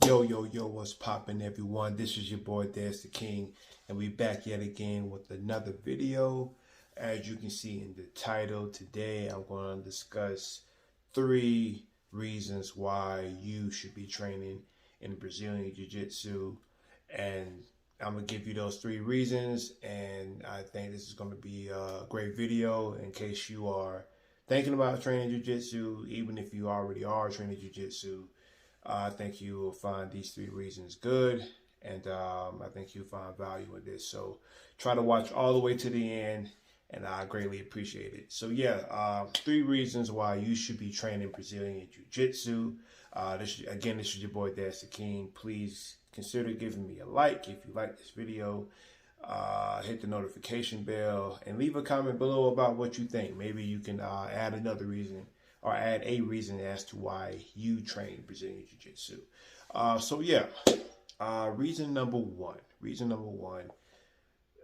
Yo, what's poppin', everyone? This is your boy, Des the King, and we back yet again with another video. As you can see in the title, today I'm going to discuss 3 reasons why you should be training in Brazilian Jiu-Jitsu, and I'm going to give you those 3 reasons, and I think this is going to be a great video in case you are thinking about training Jiu-Jitsu, even if you already are training Jiu-Jitsu. I think you will find these 3 reasons good, and I think you'll find value in this. So try to watch all the way to the end, and I greatly appreciate it. So yeah, 3 reasons why you should be training Brazilian Jiu-Jitsu. This is your boy, Des the King. Please consider giving me a like if you like this video. Hit the notification bell and leave a comment below about what you think. Maybe you can add another reason, or add a reason as to why you train Brazilian Jiu-Jitsu. So yeah, reason number one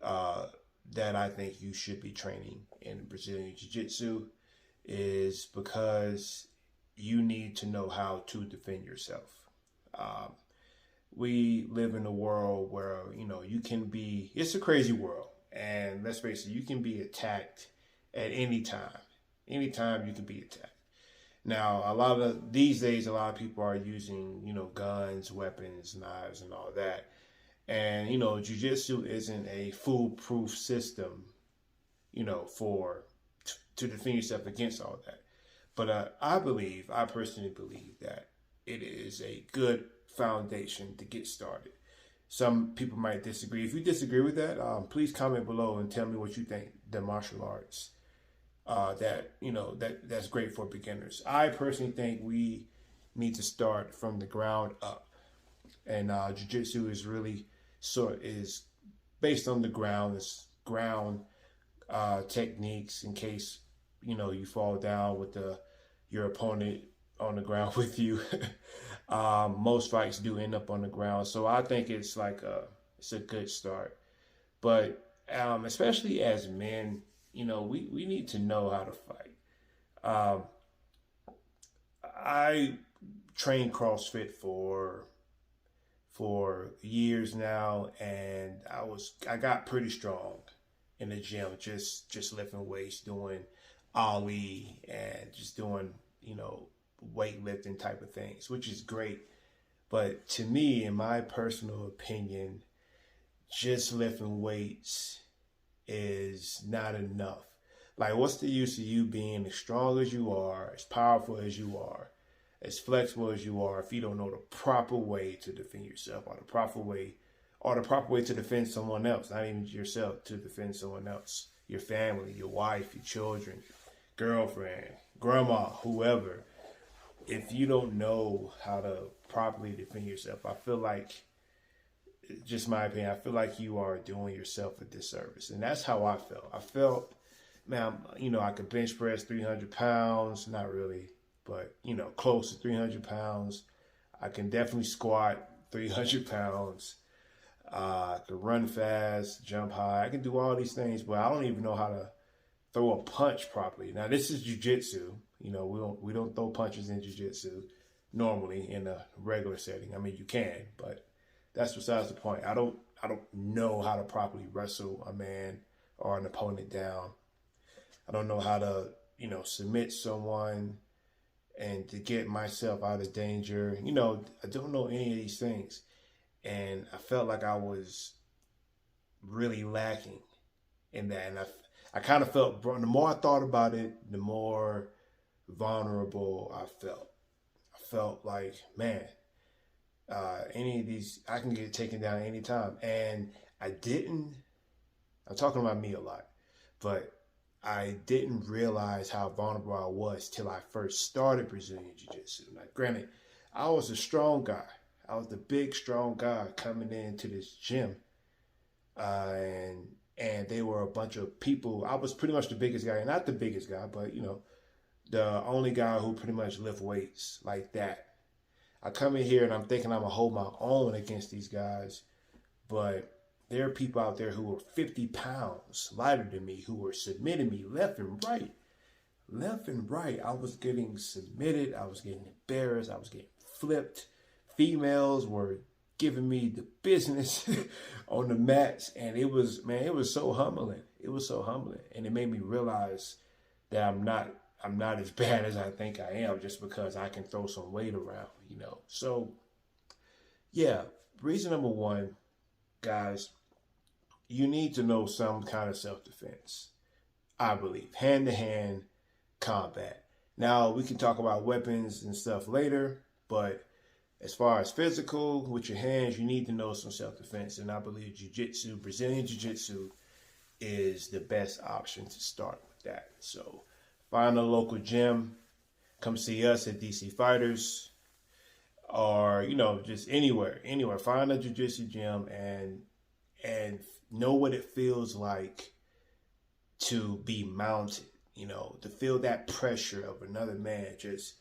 that I think you should be training in Brazilian Jiu-Jitsu is because you need to know how to defend yourself. We live in a world where, you can be, it's a crazy world. And let's face it, you can be attacked at any time. Anytime you can be attacked. Now, these days, a lot of people are using, guns, weapons, knives, and all that. And, Jiu-Jitsu isn't a foolproof system, to defend yourself against all that. But I personally believe that it is a good foundation to get started. Some people might disagree. If you disagree with that, please comment below and tell me what you think the martial arts that's great for beginners. I personally think we need to start from the ground up, and Jiu-Jitsu is really is based on the ground. It's ground techniques in case you fall down with your opponent on the ground with you. Most fights do end up on the ground, so I think it's it's a good start. But especially as men, we need to know how to fight. I trained CrossFit for years now, and I got pretty strong in the gym, just lifting weights, doing ollie, and just doing weightlifting type of things, which is great. But to me, in my personal opinion, just lifting weights is not enough. Like, what's the use of you being as strong as you are, as powerful as you are, as flexible as you are, if you don't know the proper way to defend yourself, or the proper way to defend someone else, not even yourself, to defend someone else, your family, your wife, your children, girlfriend, grandma, whoever. If you don't know how to properly defend yourself, I feel like, just my opinion, I feel like you are doing yourself a disservice. And that's how I felt. I felt, man, I could bench press 300 pounds, not really, but, close to 300 pounds. I can definitely squat 300 pounds. I can run fast, jump high. I can do all these things, but I don't even know how to throw a punch properly. Now, this is jiu-jitsu. We don't throw punches in jiu-jitsu normally in a regular setting. I mean, you can, but that's besides the point. I don't know how to properly wrestle a man or an opponent down. I don't know how to, submit someone and to get myself out of danger. I don't know any of these things. And I felt like I was really lacking in that. And I kind of felt, the more I thought about it, the more vulnerable I felt. I felt like, man, any of these, I can get taken down anytime. And I'm talking about me a lot, but I didn't realize how vulnerable I was till I first started Brazilian Jiu-Jitsu. Like, granted, I was a strong guy. I was the big, strong guy coming into this gym. And they were a bunch of people. I was pretty much the biggest guy, not the biggest guy, but, the only guy who pretty much lift weights like that. I come in here and I'm thinking I'm going to hold my own against these guys, but there are people out there who are 50 pounds lighter than me who were submitting me left and right. Left and right. I was getting submitted. I was getting embarrassed. I was getting flipped, females were giving me the business on the mats, and it was, man, it was so humbling. It was so humbling, and it made me realize that I'm not as bad as I think I am, just because I can throw some weight around, you know. So yeah, reason number one, guys, you need to know some kind of self-defense. I believe hand-to-hand combat. Now we can talk about weapons and stuff later, but as far as physical with your hands, you need to know some self-defense, and I believe jiu-jitsu, Brazilian jiu-jitsu, is the best option to start with that. So find a local gym, come see us at DC Fighters, or, you know, just anywhere. Find a jiu-jitsu gym and know what it feels like to be mounted, you know, to feel that pressure of another man just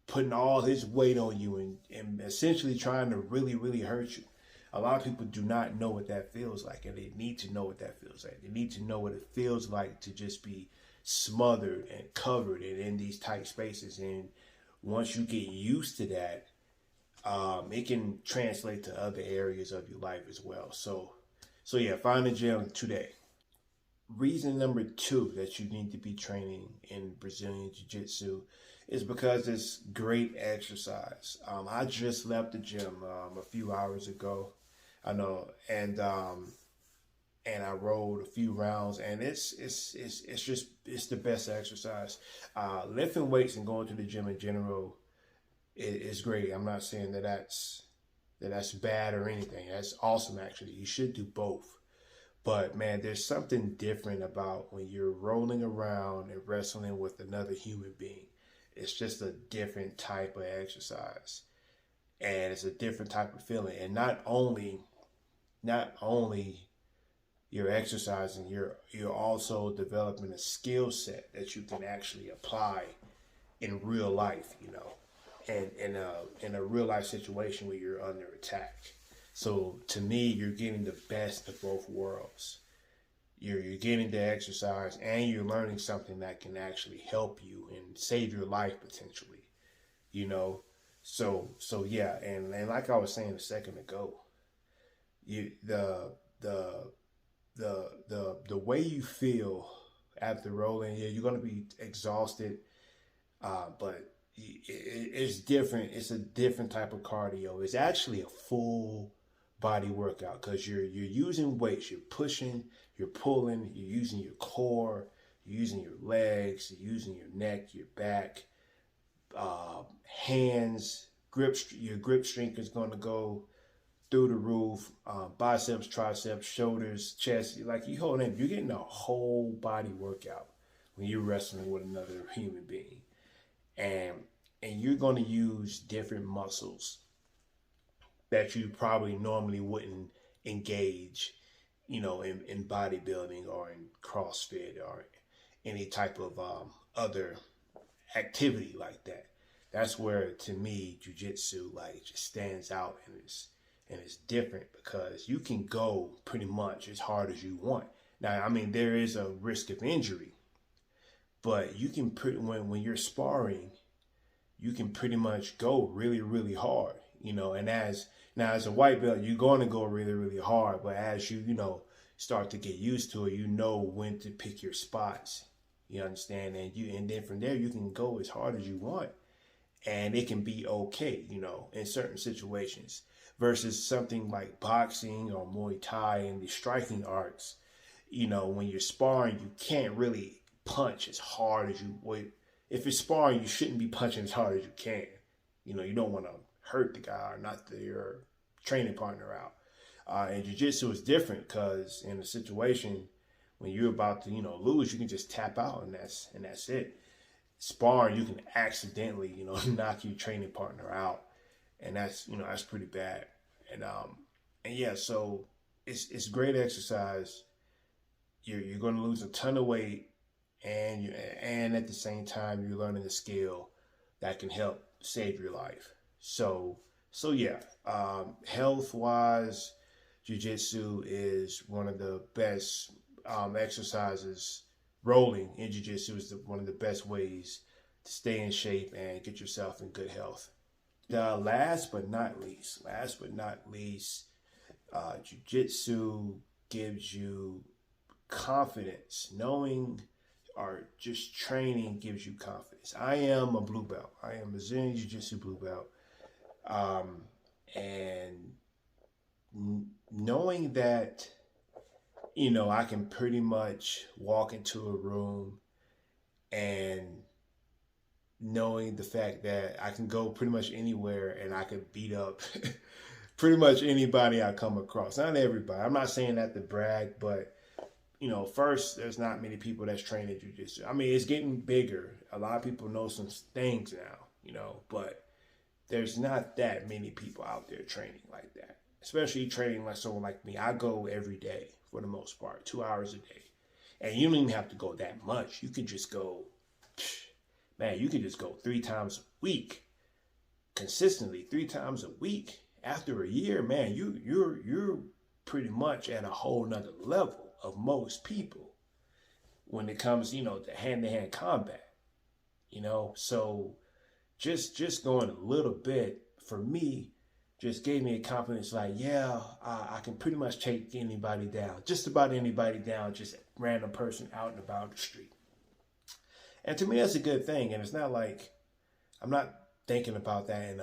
putting all his weight on you and essentially trying to really, really hurt you. A lot of people do not know what that feels like, and they need to know what that feels like. They need to know what it feels like to just be smothered and covered and in these tight spaces. And once you get used to that, it can translate to other areas of your life as well. So yeah, find a gym today. Reason number two that you need to be training in Brazilian Jiu-Jitsu is because it's great exercise. I just left the gym a few hours ago. I know, and I rode a few rounds, and it's the best exercise. Lifting weights and going to the gym in general is great. I'm not saying that that's bad or anything. That's awesome, actually. You should do both. But man, there's something different about when you're rolling around and wrestling with another human being. It's just a different type of exercise, and it's a different type of feeling. And not only you're exercising, you're also developing a skill set that you can actually apply in real life, you know, and in a real life situation where you're under attack. So to me, you're getting the best of both worlds. You're getting the exercise, and you're learning something that can actually help you and save your life potentially, you know. So yeah, and like I was saying a second ago, the way you feel after rolling, yeah, you're gonna be exhausted, but it's different. It's a different type of cardio. It's actually a full body workout because you're using weights, you're pushing, you're pulling, you're using your core, you're using your legs, you're using your neck, your back, hands, your grip strength is going to go through the roof, biceps, triceps, shoulders, chest. Like you hold in, you're getting a whole body workout when you're wrestling with another human being, and you're going to use different muscles that you probably normally wouldn't engage, you know, in bodybuilding or in CrossFit or any type of other activity like that. That's where, to me, jiu-jitsu like just stands out, and it's different because you can go pretty much as hard as you want. Now, I mean, there is a risk of injury, but you can when you're sparring, you can pretty much go really, really hard, you know. And as a white belt, you're going to go really, really hard, but as you know, start to get used to it, you know when to pick your spots. You understand? And then from there you can go as hard as you want, and it can be okay, you know, in certain situations. Versus something like boxing or Muay Thai and the striking arts, you know, when you're sparring, you can't really punch as hard as you would. If you're sparring, you shouldn't be punching as hard as you can. You know, you don't want to hurt the guy or knock your training partner out. And jiu-jitsu is different because in a situation when you're about to, you know, lose, you can just tap out and that's it. Sparring, you can accidentally, you know, knock your training partner out, and that's, you know, that's pretty bad. And yeah, so it's great exercise. You're going to lose a ton of weight, and at the same time you're learning a skill that can help save your life. So yeah, health wise, jiu-jitsu is one of the best exercises. Rolling in jiu-jitsu is one of the best ways to stay in shape and get yourself in good health. The last but not least, jiu-jitsu gives you confidence. Knowing or just training gives you confidence. I am a blue belt. I am a Brazilian Jiu-Jitsu blue belt. And knowing that, I can pretty much walk into a room and knowing the fact that I can go pretty much anywhere and I can beat up pretty much anybody I come across. Not everybody. I'm not saying that to brag, but first, there's not many people that's trained in jiu-jitsu. I mean, it's getting bigger. A lot of people know some things now, but there's not that many people out there training like that. Especially training like someone like me. I go every day for the most part, 2 hours a day. And you don't even have to go that much. You can just go, you can just go 3 times a week. Consistently, 3 times a week. After a year, man, you're pretty much at a whole nother level of most people when it comes, to hand-to-hand combat. So just going a little bit for me just gave me a confidence like, yeah, I can pretty much take anybody down, just about anybody down, just a random person out and about the street. And to me, that's a good thing. And it's not like I'm not thinking about that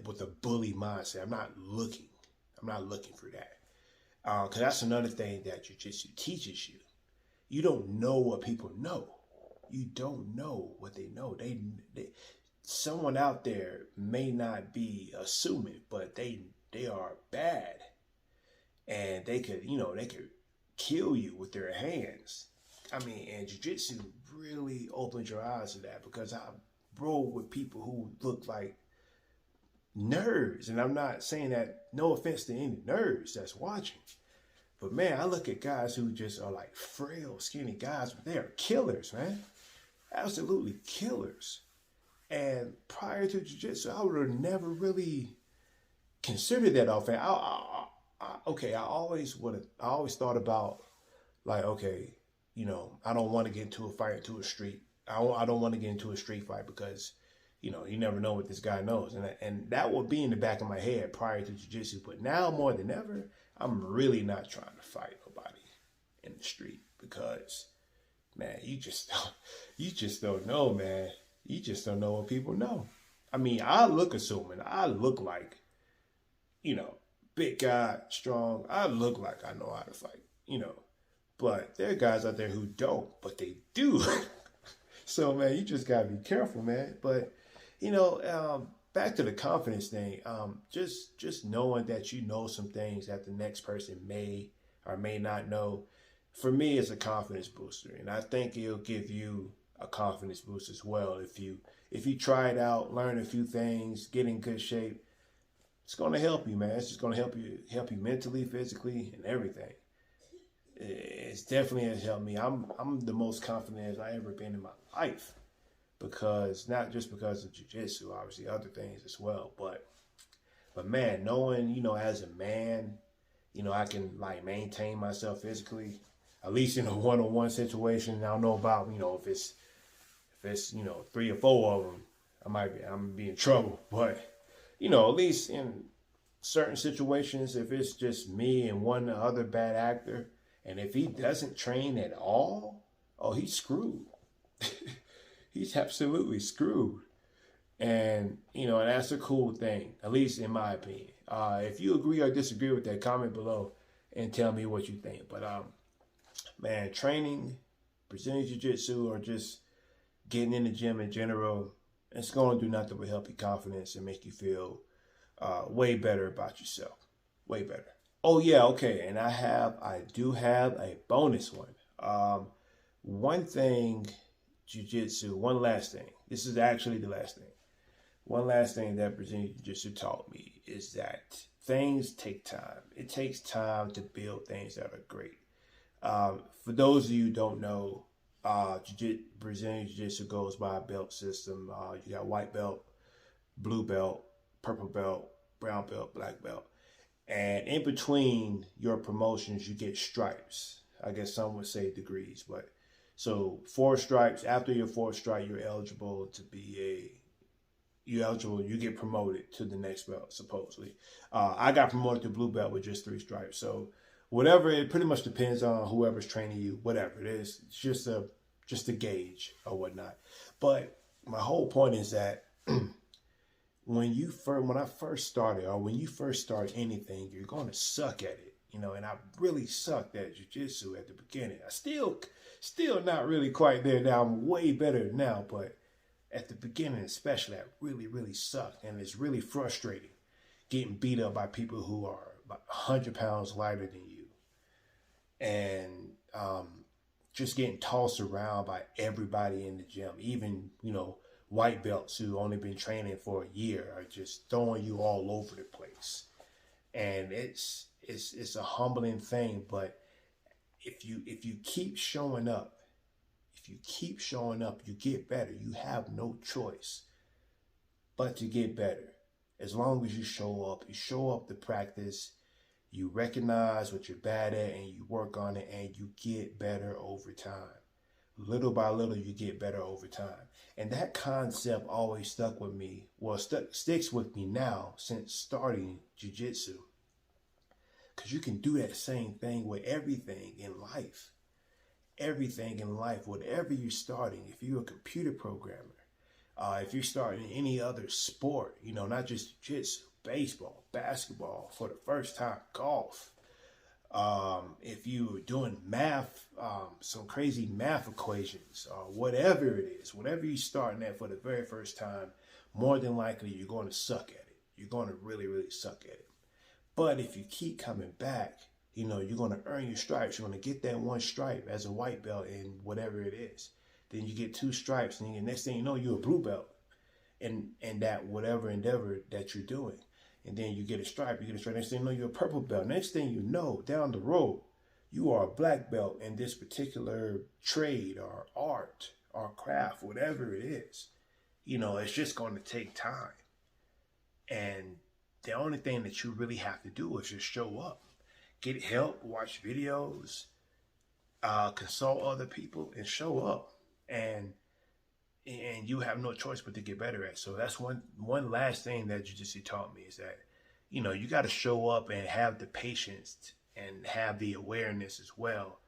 with a bully mindset. I'm not looking for that. Because that's another thing that jiu-jitsu teaches you. You don't know what people know. You don't know what they know. Someone out there may not be assuming, but they are bad, and they could kill you with their hands. I mean, and jiu-jitsu really opened your eyes to that, because I roll with people who look like nerds, and I'm not saying that, no offense to any nerds that's watching, but man, I look at guys who just are like frail, skinny guys, but they are killers, man. Absolutely killers. And prior to jiu-jitsu, I would have never really considered that offense. I always thought about, like, okay, I don't want to get into a fight, into a street. I don't want to get into a street fight because, you never know what this guy knows. And that would be in the back of my head prior to jiu-jitsu. But now more than ever, I'm really not trying to fight nobody in the street, because, man, you just don't know, man. You just don't know what people know. I mean, I look assuming. I look like, big guy, strong. I look like I know how to fight, But there are guys out there who don't, but they do. So, man, you just got to be careful, man. But, back to the confidence thing, just knowing that you know some things that the next person may or may not know, for me, it's a confidence booster. And I think it'll give you a confidence boost as well. If you try it out, learn a few things, get in good shape, it's going to help you, man. It's just going to help you mentally, physically, and everything. It's definitely has helped me. I'm the most confident I've ever been in my life, because not just because of jiu-jitsu, obviously other things as well, but man, knowing, as a man, I can like maintain myself physically, at least in a one-on-one situation. I don't know about, if it's 3 or 4 of them, I'm gonna be in trouble. But at least in certain situations, if it's just me and one other bad actor, and if he doesn't train at all, oh, he's screwed. He's absolutely screwed. And and that's a cool thing, at least in my opinion. If you agree or disagree with that, comment below and tell me what you think. But man, training, Brazilian Jiu-Jitsu, or just getting in the gym in general, it's going to do nothing but help your confidence and make you feel way better about yourself. Way better. Oh, yeah, okay. And I do have a bonus one. One thing, Jiu-Jitsu, one last thing. This is actually the last thing. One last thing that Brazilian Jiu-Jitsu taught me is that things take time. It takes time to build things that are great. For those of you who don't know, Brazilian Jiu-Jitsu goes by a belt system. You got white belt, blue belt, purple belt, brown belt, black belt. And in between your promotions, you get stripes. I guess some would say degrees. But so 4 stripes. After your 4th stripe, you're eligible to be you're eligible. You get promoted to the next belt, supposedly. I got promoted to blue belt with just 3 stripes. So whatever, it pretty much depends on whoever's training you, whatever it is. It's just a gauge or whatnot. But my whole point is that when I first started, or when you first start anything, you're going to suck at it, and I really sucked at jiu-jitsu at the beginning. I still not really quite there now. I'm way better now, but at the beginning especially, I really, really sucked, and it's really frustrating getting beat up by people who are about 100 pounds lighter than you, and just getting tossed around by everybody in the gym, even, white belts who only been training for a year are just throwing you all over the place. And it's a humbling thing, but if you keep showing up, you get better. You have no choice but to get better. As long as you show up to practice, you recognize what you're bad at and you work on it, and you get better over time. Little by little, you get better over time. And that concept always stuck with me. Well, sticks with me now since starting jiu-jitsu. Because you can do that same thing with everything in life. Everything in life, whatever you're starting. If you're a computer programmer, if you're starting any other sport, not just jiu-jitsu, baseball, basketball, for the first time, golf. If you're doing math, some crazy math equations, or whatever it is, whatever you're starting at for the very first time, more than likely you're going to suck at it. You're going to really, really suck at it. But if you keep coming back, you're going to earn your stripes. You're going to get that 1 stripe as a white belt in whatever it is. Then you get 2 stripes, and the next thing you know, you're a blue belt in that whatever endeavor that you're doing. And then you get a stripe, next thing you know, you're a purple belt. Next thing you know, down the road, you are a black belt in this particular trade or art or craft, whatever it is. It's just going to take time. And the only thing that you really have to do is just show up. Get help, watch videos, consult other people, and show up. And you have no choice but to get better at. So that's one last thing that jiu-jitsu taught me, is that, you got to show up and have the patience and have the awareness as well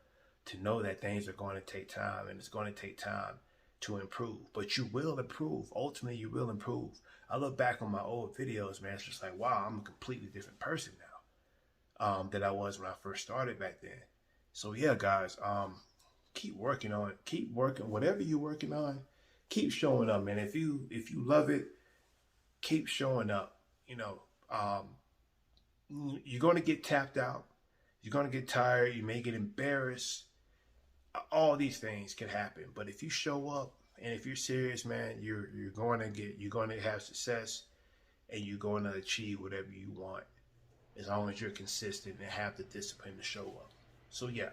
to know that things are going to take time, and it's going to take time to improve. But you will improve. Ultimately, you will improve. I look back on my old videos, man, it's just like, wow, I'm a completely different person now than I was when I first started back then. So yeah, guys, keep working on it. Keep working. Whatever you're working on, keep showing up, man. If you love it, keep showing up. You're going to get tapped out. You're going to get tired. You may get embarrassed. All these things can happen. But if you show up, and if you're serious, man, you're going to have success, and you're going to achieve whatever you want, as long as you're consistent and have the discipline to show up. So yeah.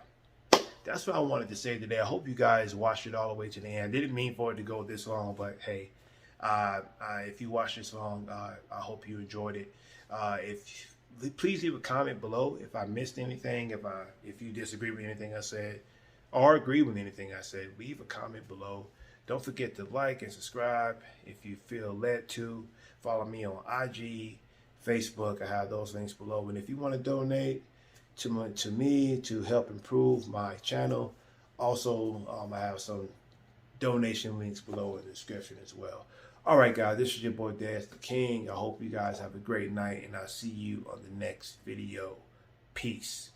That's what I wanted to say today. I hope you guys watched it all the way to the end. Didn't mean for it to go this long, but hey, if you watched this long, I hope you enjoyed it. Please leave a comment below if I missed anything, if you disagree with anything I said, or agree with anything I said. Leave a comment below. Don't forget to like and subscribe if you feel led to. Follow me on IG, Facebook. I have those links below. And if you want to donate to me to help improve my channel, also I have some donation links below in the description as well. All right, guys, this is your boy Pls the King. I hope you guys have a great night, and I'll see you on the next video. Peace.